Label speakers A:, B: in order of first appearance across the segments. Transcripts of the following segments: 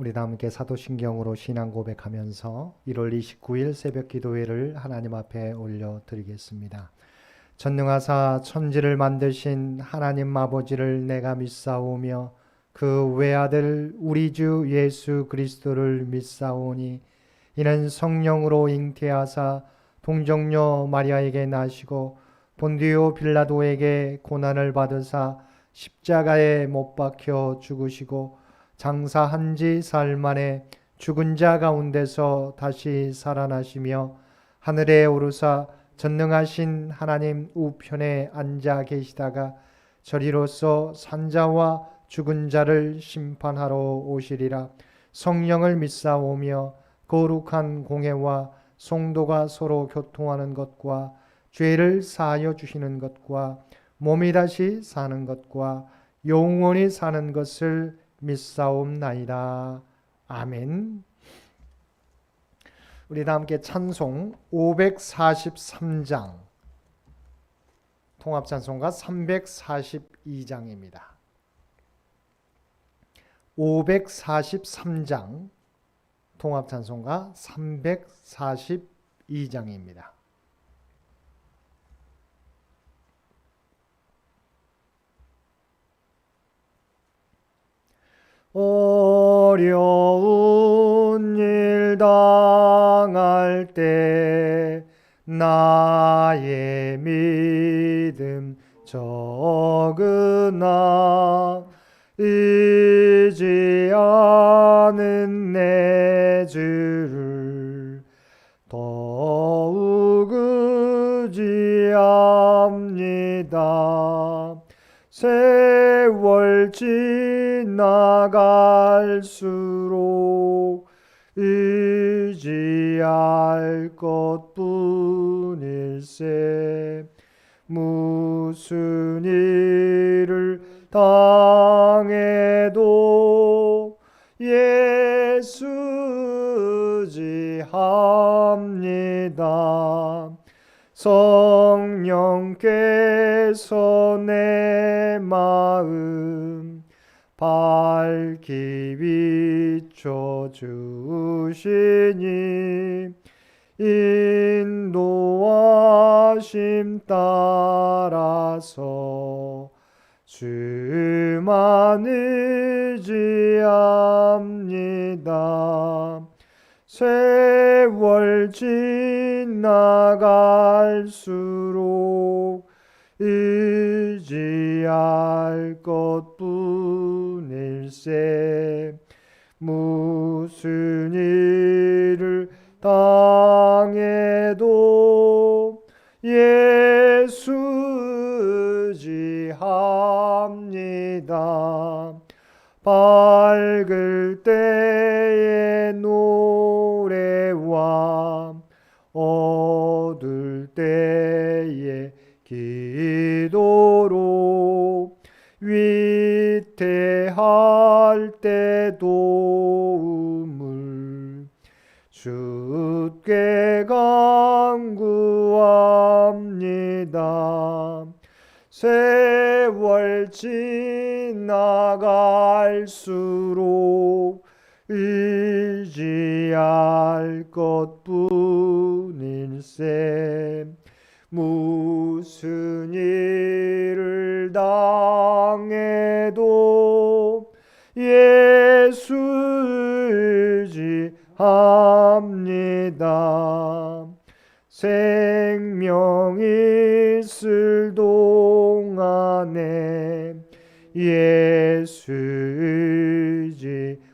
A: 우리 다 함께 사도신경으로 신앙 고백하면서 1월 29일 새벽 기도회를 하나님 앞에 올려드리겠습니다. 전능하사 천지를 만드신 하나님 아버지를 내가 믿사오며 그 외아들 우리 주 예수 그리스도를 믿사오니 이는 성령으로 잉태하사 동정녀 마리아에게 나시고 본디오 빌라도에게 고난을 받으사 십자가에 못 박혀 죽으시고 장사한 지 사흘 만에 죽은 자 가운데서 다시 살아나시며 하늘에 오르사 전능하신 하나님 우편에 앉아 계시다가 저리로서 산자와 죽은 자를 심판하러 오시리라. 성령을 믿사오며 거룩한 공회와 성도가 서로 교통하는 것과 죄를 사하여 주시는 것과 몸이 다시 사는 것과 영원히 사는 것을 믿사옵나이다. 아멘. 우리 다 함께 찬송 543장, 통합찬송가 342장입니다. 543장, 통합찬송가 342장입니다. 어려운 일 당할 때 나의 믿음 적으나 잊지 않은 내 주를 더욱 의지합니다. 세월 지나갈수록 의지할 것뿐일세. 무슨 일을 당해도 예수 의지합니다. 성령께서 내 마음 밝히 비춰주시니 인도하심 따라서 주만 의지합니다. 세월 지나갈수록 의지할 것뿐일세. 무슨 일을 당해도 예수 의지합니다. 밝을 때의 노래와 어두울 때의 기도로 위태할 때 도움을 주께 간구합니다. 세월 지나갈수록 의지할 것뿐일세. 무슨 일을 당해도 예수 의지합니다. 생명 있을 동안에 예수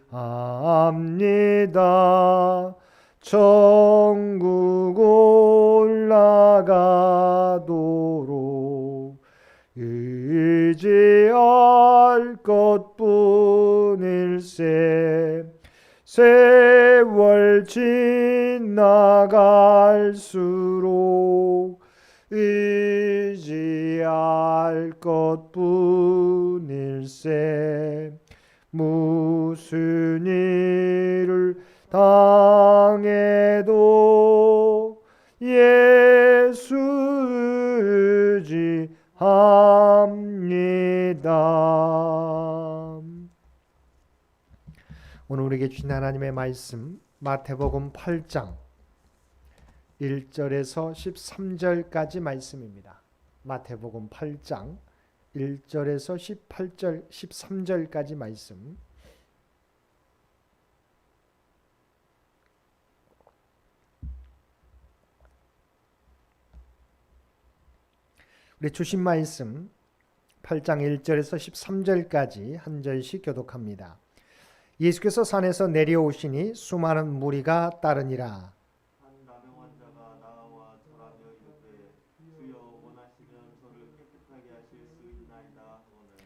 A: 의지합니다. 천국 올라가도록 의지할 것뿐일세. 세월 지나갈수록 의지할 것뿐일세. 무슨 일을 당해도 예수 의지합니다. 오늘 우리에게 주신 하나님의 말씀 마태복음 8장 1절에서 13절까지 말씀입니다. 마태복음 8장 1절에서 18절 13절까지 말씀. 우리 주신 말씀 8장 1절에서 13절까지 한 절씩 교독합니다. 예수께서 산에서 내려오시니 수많은 무리가 따르니라.
B: 한 나병 환자가 나와 절하며 이르되 주여 원하시면 저를 깨끗하게 하실 수 있나이다 하거늘.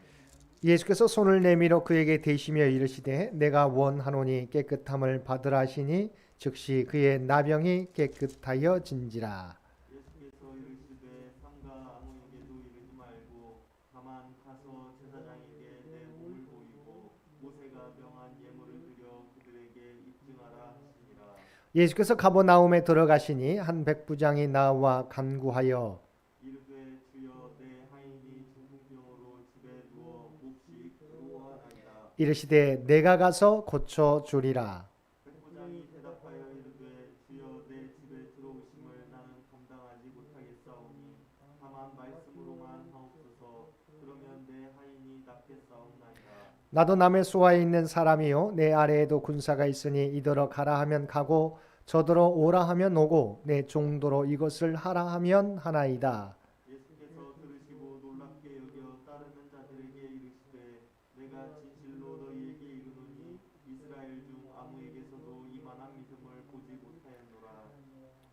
A: 예수께서 손을 내밀어 그에게 대시며 이르시되 내가 원하노니 깨끗함을 받으라 하시니 즉시 그의 나병이 깨끗하여 진지라.
B: 예수께서 이르시되 삼가 아무에게도 이르지 말고 다만 가서 제사장에게 내 몸을 보이고 모세가 명한 예물을 드려 그들에게 입증하라 하시니라.
A: 예수께서 가버나움에 들어가시니 한 백부장이 나와 간구하여
B: 이르되 주여 내 하인이 중풍병으로 집에 누워 몹시 괴로워하나이다.
A: 이르시되 내가 가서 고쳐 주리라.
B: 백부장이 대답하여 이르되 주여 내 집에 들어오심을 나는 감당하지 못하겠사오니 다만 말씀으로만 하옵소서. 그러면 내 하인이 낫겠사옵나이다.
A: 나도 남의 수하에 있는 사람이요 내 아래에도 군사가 있으니 이더러 가라 하면 가고 저더러 오라 하면 오고 내 종도로 이것을 하라 하면 하나이다.
B: 예수께서 들으시고 놀랍게 여겨 따르는 자들에게 이르시되 내가 진실로 너희에게 이르노니 이스라엘 중 아무에게서도 이만한 믿음을 보지 못하였노라.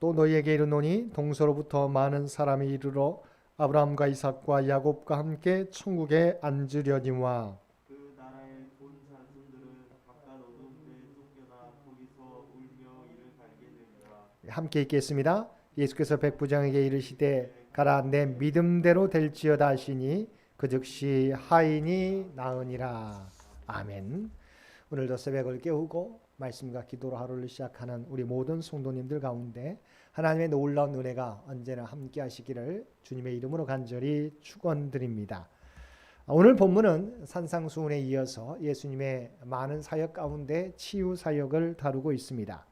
A: 또 너희에게 이르노니 동서로부터 많은 사람이 이르러 아브라함과 이삭과 야곱과 함께 천국에 앉으려니와.
B: 그 나라의 본 자손들은 바깥 어두운 데에 쫓겨나 거기서 울며 이를 갈게 되리라.
A: 함께 읽겠습니다. 예수께서 백부장에게 이르시되 가라 내 믿음대로 될지어다 하시니 그 즉시 하인이 나으니라. 아멘. 오늘도 새벽을 깨우고 말씀과 기도로 하루를 시작하는 우리 모든 성도님들 가운데 하나님의 놀라운 은혜가 언제나 함께 하시기를 주님의 이름으로 간절히 축원드립니다. 오늘 본문은 산상수훈에 이어서 예수님의 많은 사역 가운데 치유 사역을 다루고 있습니다.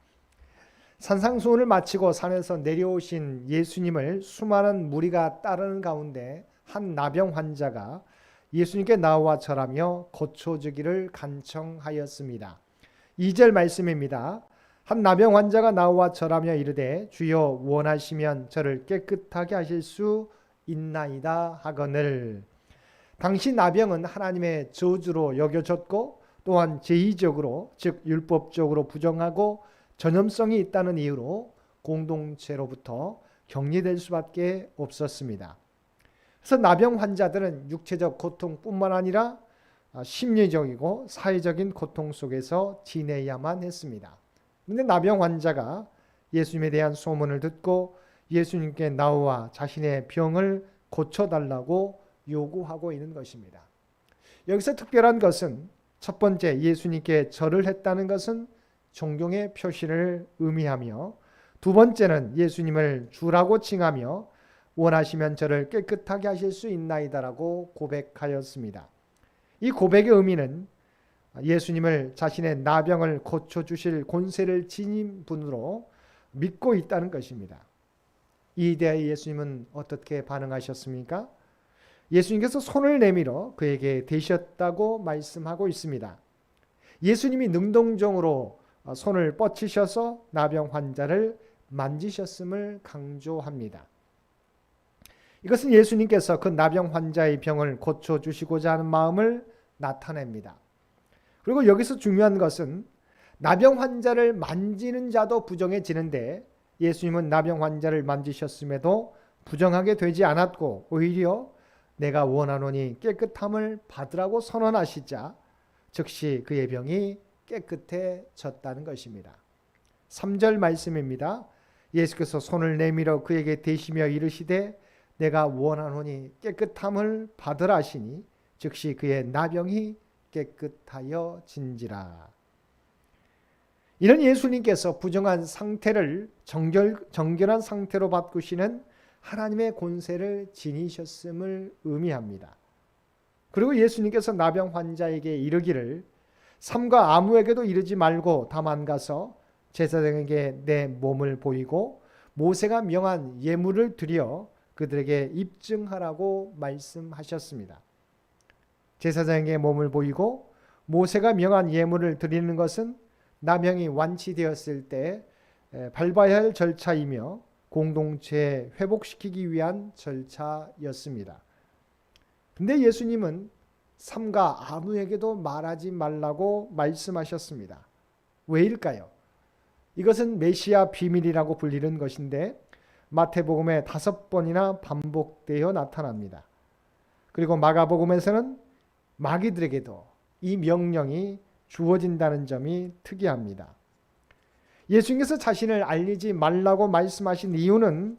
A: 산상수훈을 마치고 산에서 내려오신 예수님을 수많은 무리가 따르는 가운데 한 나병 환자가 예수님께 나와 절하며 고쳐주기를 간청하였습니다. 2절 말씀입니다. 한 나병 환자가 나와 절하며 이르되 주여 원하시면 저를 깨끗하게 하실 수 있나이다 하거늘. 당시 나병은 하나님의 저주로 여겨졌고 또한 제의적으로 즉 율법적으로 부정하고 전염성이 있다는 이유로 공동체로부터 격리될 수밖에 없었습니다. 그래서 나병 환자들은 육체적 고통뿐만 아니라 심리적이고 사회적인 고통 속에서 지내야만 했습니다. 그런데 나병 환자가 예수님에 대한 소문을 듣고 예수님께 나와 자신의 병을 고쳐달라고 요구하고 있는 것입니다. 여기서 특별한 것은 첫 번째 예수님께 절을 했다는 것은 존경의 표시를 의미하며 두 번째는 예수님을 주라고 칭하며 원하시면 저를 깨끗하게 하실 수 있나이다라고 고백하였습니다. 이 고백의 의미는 예수님을 자신의 나병을 고쳐주실 권세를 지닌 분으로 믿고 있다는 것입니다. 이에 대해 예수님은 어떻게 반응하셨습니까? 예수님께서 손을 내밀어 그에게 대셨다고 말씀하고 있습니다. 예수님이 능동적으로 손을 뻗치셔서 나병 환자를 만지셨음을 강조합니다. 이것은 예수님께서 그 나병 환자의 병을 고쳐주시고자 하는 마음을 나타냅니다. 그리고 여기서 중요한 것은 나병 환자를 만지는 자도 부정해지는데 예수님은 나병 환자를 만지셨음에도 부정하게 되지 않았고 오히려 내가 원하노니 깨끗함을 받으라고 선언하시자 즉시 그의 병이 깨끗해졌다는 것입니다. 3절 말씀입니다. 예수께서 손을 내밀어 그에게 대시며 이르시되 내가 원하노니 깨끗함을 받으라 하시니 즉시 그의 나병이 깨끗하여 진지라. 이런 예수님께서 부정한 상태를 정결한 상태로 바꾸시는 하나님의 권세를 지니셨음을 의미합니다. 그리고 예수님께서 나병 환자에게 이르기를 삼가 아무에게도 이르지 말고 다만 가서 제사장에게 내 몸을 보이고 모세가 명한 예물을 드려 그들에게 입증하라고 말씀하셨습니다. 제사장에게 몸을 보이고 모세가 명한 예물을 드리는 것은 나병이 완치되었을 때 밟아야 할 절차이며 공동체 회복시키기 위한 절차였습니다. 근데 예수님은 삼가 아무에게도 말하지 말라고 말씀하셨습니다. 왜일까요? 이것은 메시아 비밀이라고 불리는 것인데 마태복음에 5번이나 반복되어 나타납니다. 그리고 마가복음에서는 마귀들에게도 이 명령이 주어진다는 점이 특이합니다. 예수님께서 자신을 알리지 말라고 말씀하신 이유는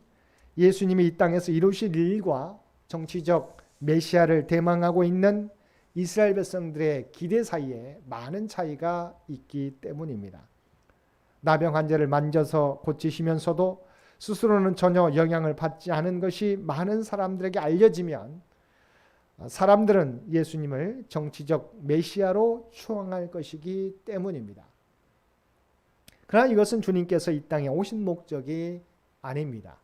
A: 예수님이 이 땅에서 이루실 일과 정치적 메시아를 대망하고 있는 이스라엘 백성들의 기대 사이에 많은 차이가 있기 때문입니다. 나병 환자를 만져서 고치시면서도 스스로는 전혀 영향을 받지 않은 것이 많은 사람들에게 알려지면 사람들은 예수님을 정치적 메시아로 추앙할 것이기 때문입니다. 그러나 이것은 주님께서 이 땅에 오신 목적이 아닙니다.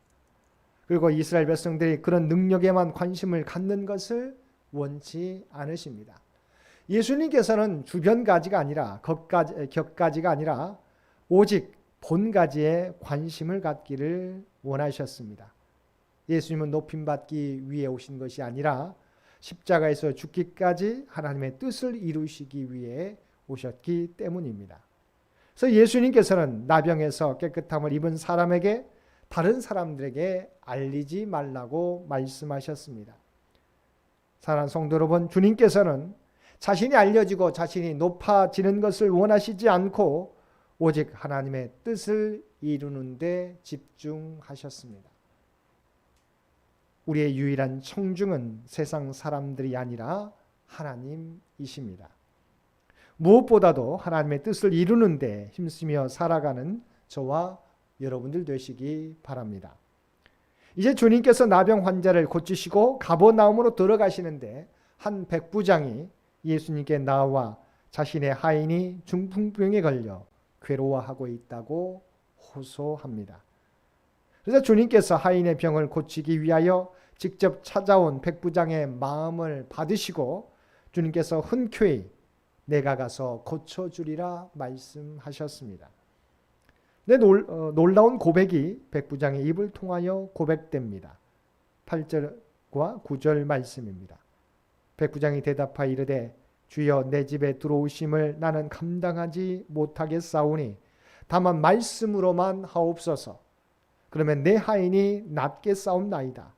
A: 그리고 이스라엘 백성들이 그런 능력에만 관심을 갖는 것을 원치 않으십니다. 예수님께서는 주변가지가 아니라 격가지가 아니라 오직 본가지에 관심을 갖기를 원하셨습니다. 예수님은 높임받기 위해 오신 것이 아니라 십자가에서 죽기까지 하나님의 뜻을 이루시기 위해 오셨기 때문입니다. 그래서 예수님께서는 나병에서 깨끗함을 입은 사람에게 다른 사람들에게 알리지 말라고 말씀하셨습니다. 사랑하는 성도 여러분, 주님께서는 자신이 알려지고 자신이 높아지는 것을 원하시지 않고 오직 하나님의 뜻을 이루는 데 집중하셨습니다. 우리의 유일한 청중은 세상 사람들이 아니라 하나님이십니다. 무엇보다도 하나님의 뜻을 이루는 데 힘쓰며 살아가는 저와 여러분들 되시기 바랍니다. 이제 주님께서 나병 환자를 고치시고 가버나움으로 들어가시는데 한 백부장이 예수님께 나와 자신의 하인이 중풍병에 걸려 괴로워하고 있다고 호소합니다. 그래서 주님께서 하인의 병을 고치기 위하여 직접 찾아온 백부장의 마음을 받으시고 주님께서 흔쾌히 내가 가서 고쳐주리라 말씀하셨습니다. 근데 놀라운 고백이 백부장의 입을 통하여 고백됩니다. 8절과 9절 말씀입니다. 백부장이 대답하여 이르되 주여 내 집에 들어오심을 나는 감당하지 못하겠사오니 다만 말씀으로만 하옵소서. 그러면 내 하인이 낫게 싸움나이다.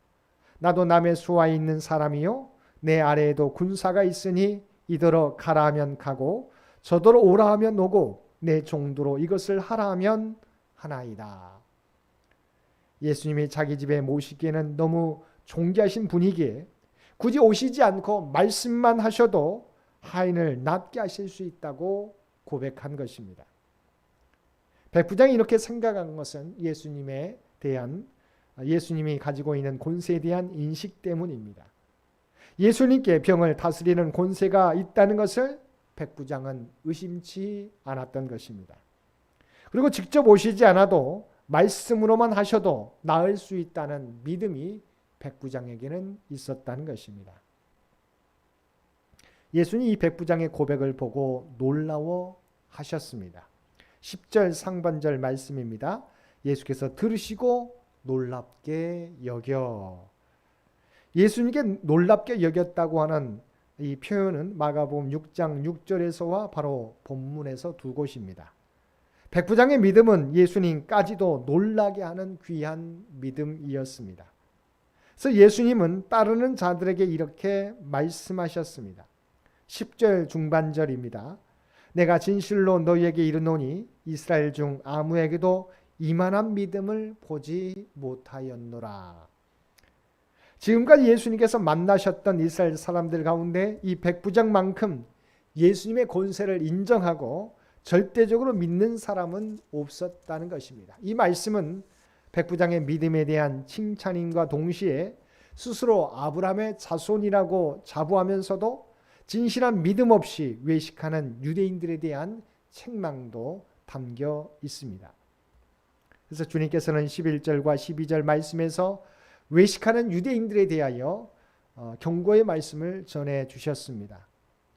A: 나도 남의 수하에 있는 사람이요 내 아래에도 군사가 있으니 이더러 가라 하면 가고 저더러 오라 하면 오고 내 종도로 이것을 하라 하면 하나이다. 예수님이 자기 집에 모시기에는 너무 존귀하신 분이기에 굳이 오시지 않고 말씀만 하셔도 하인을 낫게 하실 수 있다고 고백한 것입니다. 백부장이 이렇게 생각한 것은 예수님이 가지고 있는 권세에 대한 인식 때문입니다. 예수님께 병을 다스리는 권세가 있다는 것을 백부장은 의심치 않았던 것입니다. 그리고 직접 오시지 않아도 말씀으로만 하셔도 나을 수 있다는 믿음이 백부장에게는 있었다는 것입니다. 예수님이 이 백부장의 고백을 보고 놀라워하셨습니다. 10절 상반절 말씀입니다. 예수께서 들으시고 놀랍게 여겨. 예수님께 놀랍게 여겼다고 하는 이 표현은 마가복음 6장 6절에서와 바로 본문에서 두 곳입니다. 백부장의 믿음은 예수님까지도 놀라게 하는 귀한 믿음이었습니다. 그래서 예수님은 따르는 자들에게 이렇게 말씀하셨습니다. 10절 중반절입니다. 내가 진실로 너희에게 이르노니 이스라엘 중 아무에게도 이만한 믿음을 보지 못하였노라. 지금까지 예수님께서 만나셨던 이스라엘 사람들 가운데 이 백부장만큼 예수님의 권세를 인정하고 절대적으로 믿는 사람은 없었다는 것입니다. 이 말씀은 백부장의 믿음에 대한 칭찬임과 동시에 스스로 아브라함의 자손이라고 자부하면서도 진실한 믿음 없이 외식하는 유대인들에 대한 책망도 담겨 있습니다. 그래서 주님께서는 11절과 12절 말씀에서 외식하는 유대인들에 대하여 경고의 말씀을 전해 주셨습니다.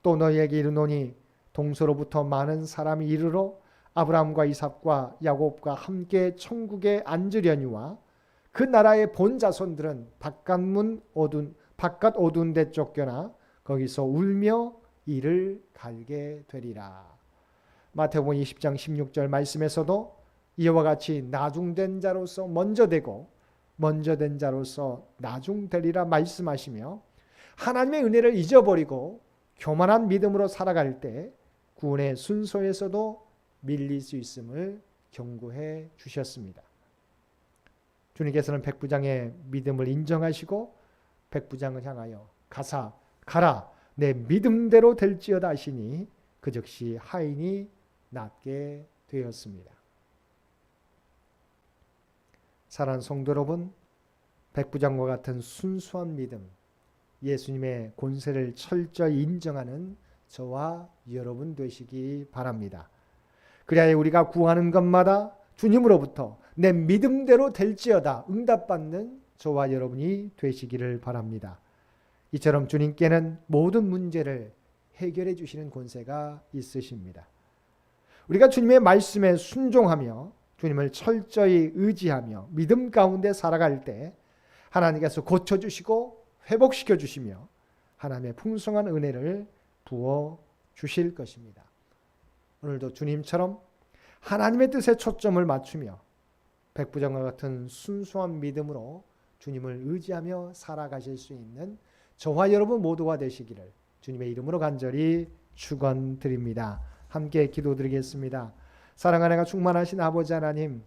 A: 또 너희에게 이르노니 동서로부터 많은 사람이 이르러 아브라함과 이삭과 야곱과 함께 천국에 앉으려니와 그 나라의 본 자손들은 바깥 어두운 데 쫓겨나 거기서 울며 이를 갈게 되리라. 마태복음 20장 16절 말씀에서도 이와 같이 나중된 자로서 먼저 되고 먼저 된 자로서 나중되리라 말씀하시며 하나님의 은혜를 잊어버리고 교만한 믿음으로 살아갈 때 구원의 순서에서도 밀릴 수 있음을 경고해 주셨습니다. 주님께서는 백부장의 믿음을 인정하시고 백부장을 향하여 가라 내 믿음대로 될지어다 하시니 그 즉시 하인이 낫게 되었습니다. 사랑하는 성도 여러분, 백부장과 같은 순수한 믿음, 예수님의 권세를 철저히 인정하는 저와 여러분 되시기 바랍니다. 그래야 우리가 구하는 것마다 주님으로부터 내 믿음대로 될지어다 응답받는 저와 여러분이 되시기를 바랍니다. 이처럼 주님께는 모든 문제를 해결해 주시는 권세가 있으십니다. 우리가 주님의 말씀에 순종하며 주님을 철저히 의지하며 믿음 가운데 살아갈 때 하나님께서 고쳐주시고 회복시켜 주시며 하나님의 풍성한 은혜를 부어 주실 것입니다. 오늘도 주님처럼 하나님의 뜻에 초점을 맞추며 백부장과 같은 순수한 믿음으로 주님을 의지하며 살아가실 수 있는 저와 여러분 모두가 되시기를 주님의 이름으로 간절히 축원드립니다. 함께 기도드리겠습니다. 사랑하는 충만하신 아버지 하나님,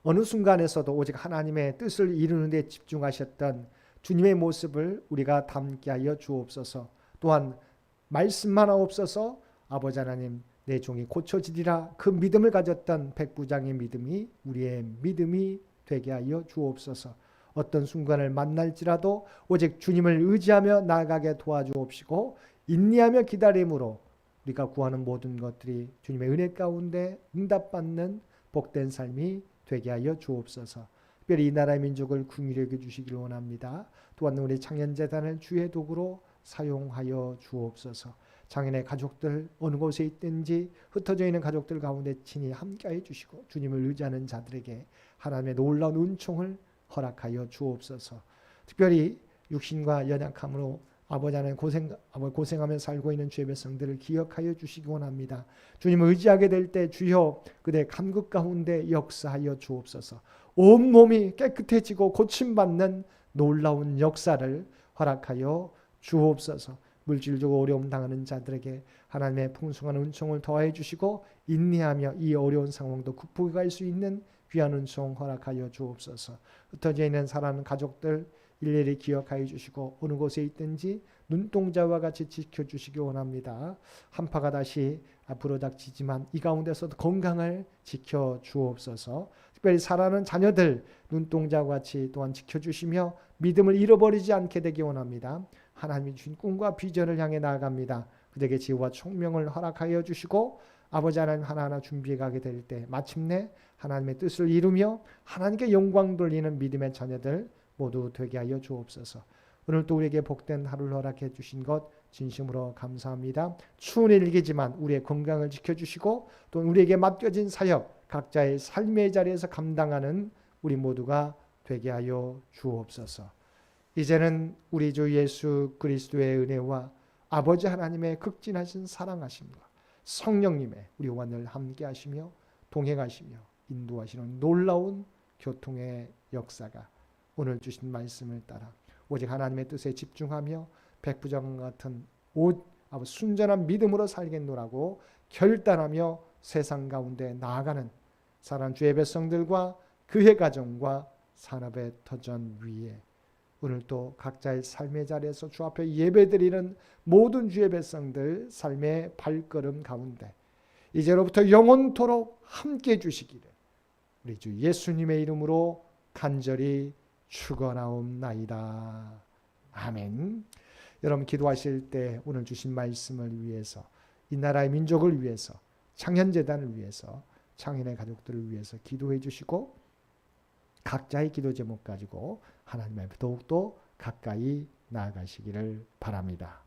A: 어느 순간에서도 오직 하나님의 뜻을 이루는 데 집중하셨던 주님의 모습을 우리가 담게 하여 주옵소서. 또한 말씀만 없어서 아버지 하나님 내 종이 고쳐지리라 그 믿음을 가졌던 백부장의 믿음이 우리의 믿음이 되게 하여 주옵소서. 어떤 순간을 만날지라도 오직 주님을 의지하며 나아가게 도와주옵시고 인내하며 기다림으로 우리가 구하는 모든 것들이 주님의 은혜 가운데 응답받는 복된 삶이 되게 하여 주옵소서. 특별히 이 나라의 민족을 긍휼히 여겨 주시기를 원합니다. 또한 우리 창현재단을 주의 도구로 사용하여 주옵소서. 장인의 가족들 어느 곳에 있든지 흩어져 있는 가족들 가운데 친히 함께해 주시고 주님을 의지하는 자들에게 하나님의 놀라운 은총을 허락하여 주옵소서. 특별히 육신과 연약함으로 아버지 하나님 고생하며 살고 있는 주의 백성들을 기억하여 주시기 원합니다. 주님을 의지하게 될 때 주여 그대 감격 가운데 역사하여 주옵소서. 온몸이 깨끗해지고 고침받는 놀라운 역사를 허락하여 주옵소서. 물질적으로 어려움 당하는 자들에게 하나님의 풍성한 은총을 더해 주시고 인내하며 이 어려운 상황도 극복해 갈 수 있는 귀한 은총 허락하여 주옵소서. 흩어져 있는 사랑하는 가족들 일일이 기억하여 주시고 어느 곳에 있든지 눈동자와 같이 지켜주시기 원합니다. 한파가 다시 앞으로 닥치지만 이 가운데서도 건강을 지켜주옵소서. 특별히 사랑하는 자녀들 눈동자와 같이 또한 지켜주시며 믿음을 잃어버리지 않게 되기 원합니다. 하나님이 주신 꿈과 비전을 향해 나아갑니다. 그들에게 지혜와 총명을 허락하여 주시고 아버지 하나님 하나하나 준비해 가게 될 때 마침내 하나님의 뜻을 이루며 하나님께 영광 돌리는 믿음의 자녀들 모두 되게 하여 주옵소서. 오늘 또 우리에게 복된 하루를 허락해 주신 것 진심으로 감사합니다. 추운 일기지만 우리의 건강을 지켜주시고 또 우리에게 맡겨진 사역 각자의 삶의 자리에서 감당하는 우리 모두가 되게 하여 주옵소서. 이제는 우리 주 예수 그리스도의 은혜와 아버지 하나님의 극진하신 사랑하심과 성령님의 우리와 늘 함께 하시며 동행하시며 인도하시는 놀라운 교통의 역사가 오늘 주신 말씀을 따라 오직 하나님의 뜻에 집중하며 백부장 같은 순전한 믿음으로 살겠노라고 결단하며 세상 가운데 나아가는 사랑하는 주의 백성들과 그의 가정과 산업의 터전 위에 오늘 또 각자의 삶의 자리에서 주 앞에 예배드리는 모든 주의 백성들 삶의 발걸음 가운데 이제로부터 영원토록 함께 해주시기를 우리 주 예수님의 이름으로 간절히 축원하옵나이다. 아멘. 여러분 기도하실 때 오늘 주신 말씀을 위해서, 이 나라의 민족을 위해서, 창현재단을 위해서, 창현의 가족들을 위해서 기도해 주시고 각자의 기도 제목 가지고 하나님 앞에 더욱더 가까이 나아가시기를 바랍니다.